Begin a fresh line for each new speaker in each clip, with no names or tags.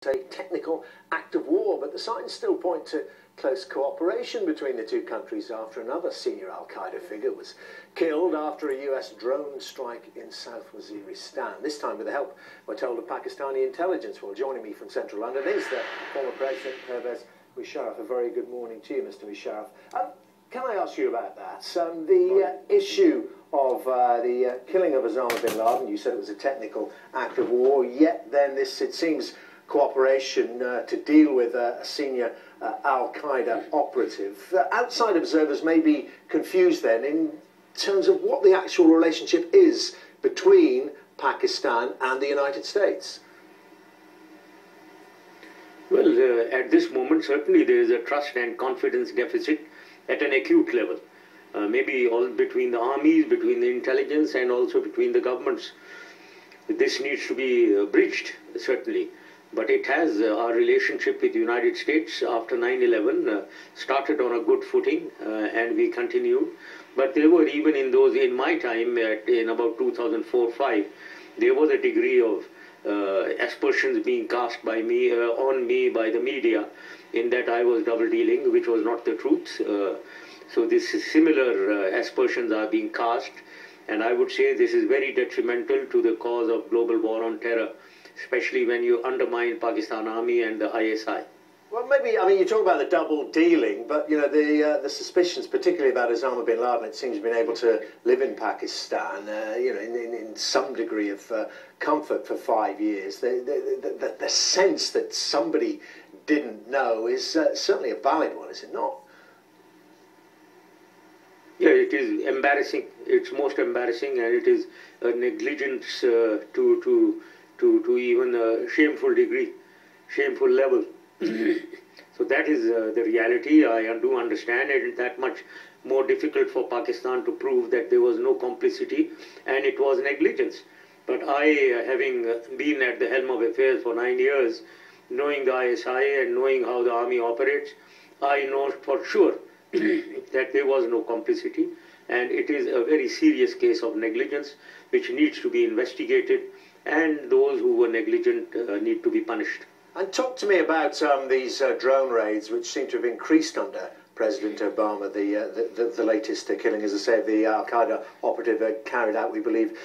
a technical act of war, but the signs still point to close cooperation between the two countries after another senior al-Qaeda figure was killed after a US drone strike in South Waziristan, this time with the help, we're told, of Pakistani intelligence. Well, joining me from central London is the former President, Pervez Musharraf. A very good morning to you, Mr. Musharraf. Can I ask you about that? The issue of the killing of Osama bin Laden, you said it was a technical act of war, yet then this, it seems, cooperation to deal with a senior al-Qaeda operative. Outside observers may be confused then in terms of what the actual relationship is between Pakistan and the United States.
Well, at this moment, certainly there is a trust and confidence deficit at an acute level. Maybe all between the armies, between the intelligence, and also between the governments. This needs to be bridged, certainly. But it has, our relationship with the United States after 9/11 started on a good footing, and we continued. But there were, even in my time, in about 2004-05, there was a degree of aspersions being cast by me, on me by the media, in that I was double dealing, which was not the truth. So this similar aspersions are being cast, and I would say this is very detrimental to the cause of global war on terror, especially when you undermine Pakistan Army and the ISI.
Well, maybe, I mean, you talk about the double dealing, but, you know, the suspicions, particularly about Osama bin Laden, it seems, been able to live in Pakistan, you know, in some degree of comfort for 5 years. The sense that somebody didn't know is certainly a valid one, is it not?
Yeah, it is embarrassing. It's most embarrassing, and it is a negligence to even a shameful degree, shameful level. So that is the reality. I do understand it is that much more difficult for Pakistan to prove that there was no complicity and it was negligence. But I, having been at the helm of affairs for 9 years, knowing the ISI and knowing how the army operates, I know for sure that there was no complicity, and it is a very serious case of negligence which needs to be investigated, and those who were negligent need to be punished.
And talk to me about these drone raids, which seem to have increased under President Obama. The latest killing, as I said, the al-Qaeda operative carried out, we believe,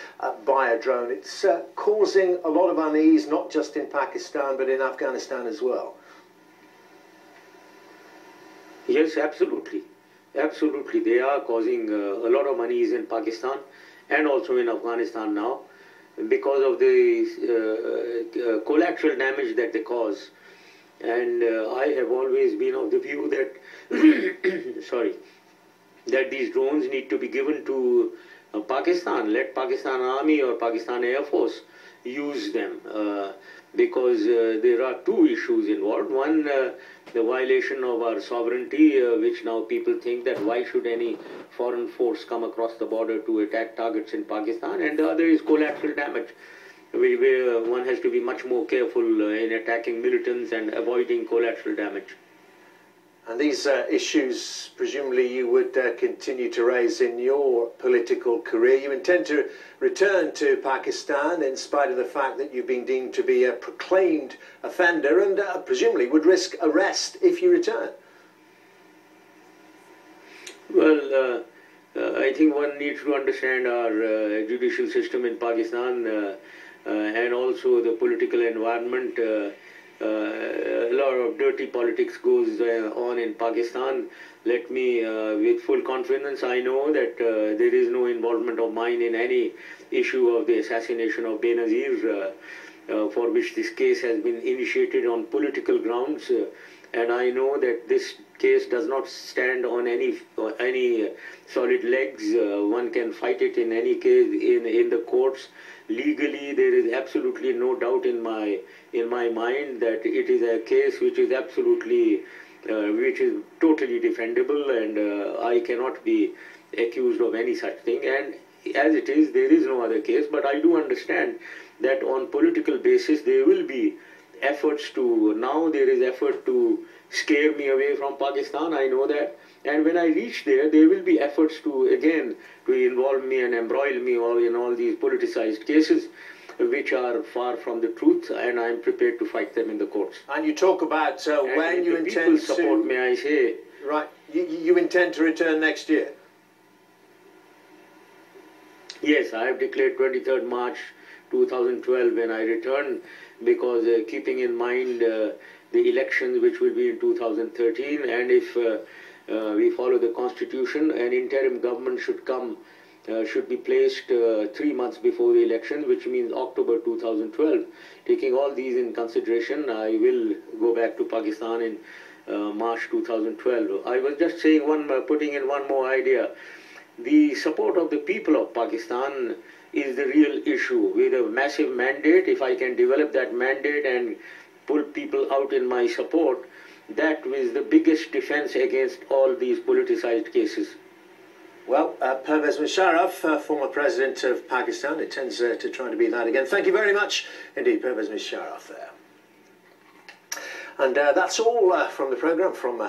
by a drone. It's causing a lot of unease, not just in Pakistan, but in Afghanistan as well.
Yes, absolutely. Absolutely. They are causing a lot of unease in Pakistan and also in Afghanistan now, because of the collateral damage that they cause. And I have always been of the view that, sorry, that these drones need to be given to Pakistan. Let Pakistan Army or Pakistan Air Force use them, because there are two issues involved. One, the violation of our sovereignty, which now people think that why should any foreign force come across the border to attack targets in Pakistan, and the other is collateral damage, where one has to be much more careful in attacking militants and avoiding collateral damage.
And these issues, presumably, you would continue to raise in your political career. You intend to return to Pakistan in spite of the fact that you've been deemed to be a proclaimed offender, and presumably would risk arrest if you return. Well,
I think one needs to understand our judicial system in Pakistan and also the political environment. A lot of dirty politics goes on in Pakistan. Let me, with full confidence, I know that there is no involvement of mine in any issue of the assassination of Benazir, for which this case has been initiated on political grounds. And I know that this case does not stand on any solid legs. One can fight it in any case in the courts. Legally, there is absolutely no doubt in my mind that it is a case which is absolutely, which is totally defendable, and I cannot be accused of any such thing. And as it is, there is no other case. But I do understand that on political basis there will be efforts to, now there is effort to scare me away from Pakistan, I know that. And when I reach there, there will be efforts to, again, to involve me and embroil me all in all these politicized cases. which are far from the truth, and I'm prepared to fight them in the courts.
And you talk about when you intend to...
support, may I say...
Right, you intend to return next year?
Yes, I have declared 23rd March 2012 when I return, because keeping in mind the elections which will be in 2013, and if we follow the constitution, an interim government should be placed 3 months before the election, which means October 2012. Taking all these in consideration, I will go back to Pakistan in March 2012. I was just saying putting in one more idea. The support of the people of Pakistan is the real issue. With a massive mandate, if I can develop that mandate and pull people out in my support, that is the biggest defense against all these politicized cases.
Well, Pervez Musharraf, former president of Pakistan, intends to try to be that again. Thank you very much indeed, Pervez Musharraf there. And that's all from the programme from